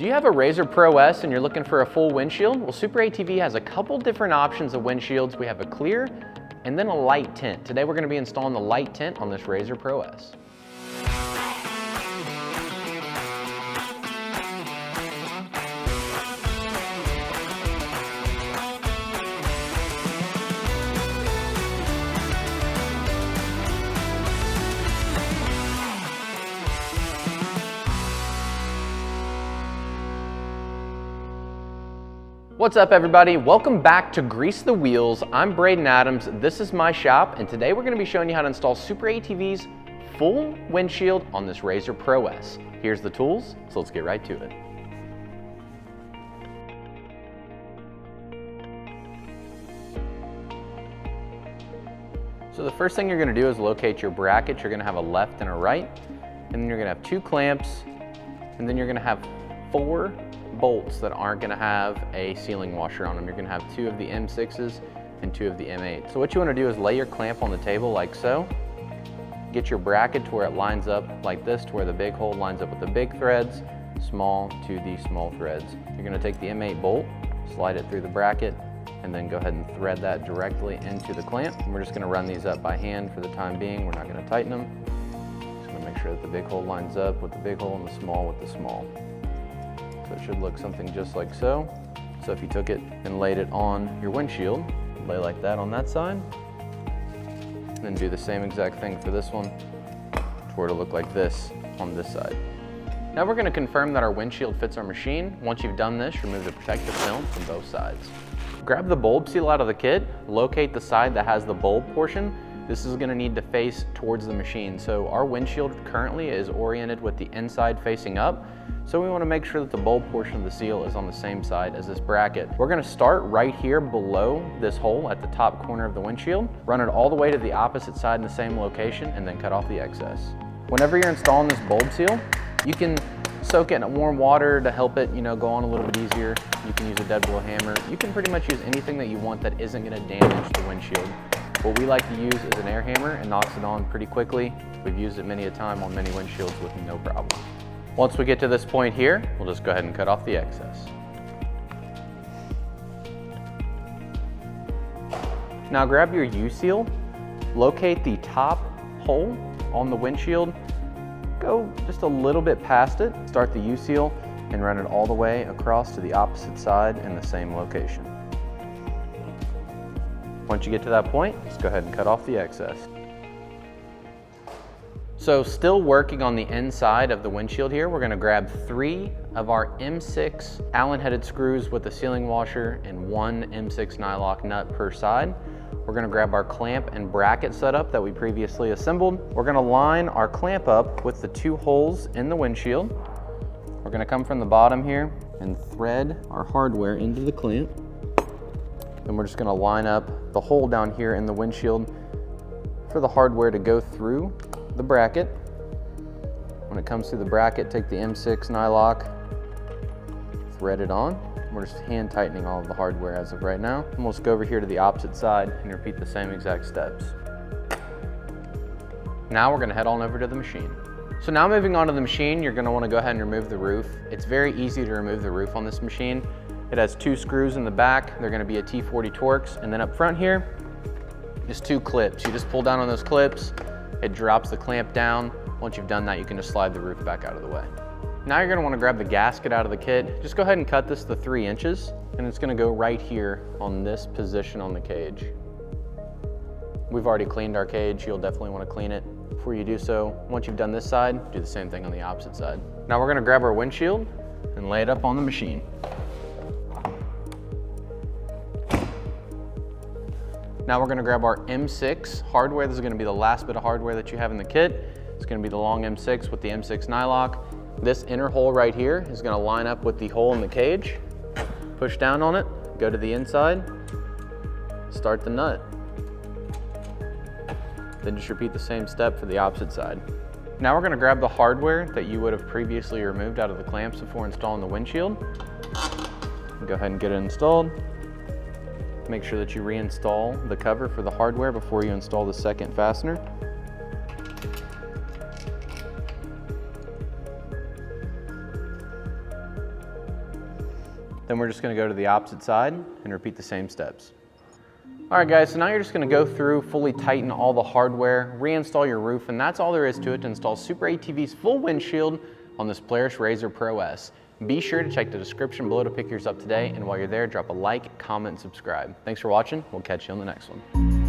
Do you have a RZR PRO S and you're looking for a full windshield? Well, SuperATV has a couple different options of windshields. We have a clear and then a light tint. Today we're going to be installing the light tint on this RZR PRO S. What's up everybody? Welcome back to Grease the Wheels. I'm Braden Adams, this is my shop, and today we're going to be showing you how to install SuperATV's full windshield on this RZR PRO S. Here's the tools, so let's get right to it. So the first thing you're going to do is locate your bracket. You're going to have a left and a right, and then you're going to have 2 clamps, and then you're going to have 4 bolts that aren't going to have a sealing washer on them. You're going to have 2 of the M6s and 2 of the M8s. So what you want to do is lay your clamp on the table like so. Get your bracket to where it lines up like this, to where the big hole lines up with the big threads, small to the small threads. You're going to take the M8 bolt, slide it through the bracket, and then go ahead and thread that directly into the clamp. And we're just going to run these up by hand for the time being. We're not going to tighten them. Just going to make sure that the big hole lines up with the big hole and the small with the small. So it should look something just like so. So if you took it and laid it on your windshield, lay like that on that side, and then do the same exact thing for this one, to where it'll look like this on this side. Now we're going to confirm that our windshield fits our machine. Once you've done this, remove the protective film from both sides. Grab the bulb seal out of the kit, locate the side that has the bulb portion. This is going to need to face towards the machine. So our windshield currently is oriented with the inside facing up. So we want to make sure that the bulb portion of the seal is on the same side as this bracket. We're going to start right here below this hole at the top corner of the windshield, run it all the way to the opposite side in the same location, and then cut off the excess. Whenever you're installing this bulb seal, you can soak it in warm water to help it, go on a little bit easier. You can use a dead blow hammer. You can pretty much use anything that you want that isn't going to damage the windshield. What we like to use is an air hammer. It knocks it on pretty quickly. We've used it many a time on many windshields with no problem. Once we get to this point here, we'll just go ahead and cut off the excess. Now grab your U-seal, locate the top hole on the windshield, go just a little bit past it, start the U-seal, and run it all the way across to the opposite side in the same location. Once you get to that point, just go ahead and cut off the excess. So still working on the inside of the windshield here, we're going to grab 3 of our M6 Allen-headed screws with a sealing washer and 1 M6 nylock nut per side. We're going to grab our clamp and bracket setup that we previously assembled. We're going to line our clamp up with the 2 holes in the windshield. We're going to come from the bottom here and thread our hardware into the clamp. Then we're just going to line up the hole down here in the windshield for the hardware to go through the bracket. When it comes through the bracket, take the M6 nylock, thread it on. We're just hand tightening all of the hardware as of right now. And we'll just go over here to the opposite side and repeat the same exact steps. Now we're going to head on over to the machine. So now moving on to the machine, you're going to want to go ahead and remove the roof. It's very easy to remove the roof on this machine. It has 2 screws in the back. They're going to be a T40 Torx. And then up front here is 2 clips. You just pull down on those clips. It drops the clamp down. Once you've done that, you can just slide the roof back out of the way. Now you're going to want to grab the gasket out of the kit. Just go ahead and cut this to 3 inches. And it's going to go right here on this position on the cage. We've already cleaned our cage. You'll definitely want to clean it before you do so. Once you've done this side, do the same thing on the opposite side. Now we're going to grab our windshield and lay it up on the machine. Now we're going to grab our M6 hardware. This is going to be the last bit of hardware that you have in the kit. It's going to be the long M6 with the M6 nylock. This inner hole right here is going to line up with the hole in the cage. Push down on it, go to the inside, start the nut. Then just repeat the same step for the opposite side. Now we're going to grab the hardware that you would have previously removed out of the clamps before installing the windshield. Go ahead and get it installed. Make sure that you reinstall the cover for the hardware before you install the second fastener. Then we're just gonna go to the opposite side and repeat the same steps. All right guys, so now you're just gonna go through, fully tighten all the hardware, reinstall your roof, and that's all there is to it to install SuperATV's full windshield on this Polaris RZR PRO S. Be sure to check the description below to pick yours up today, and while you're there, drop a like, comment, and subscribe. Thanks for watching. We'll catch you on the next one.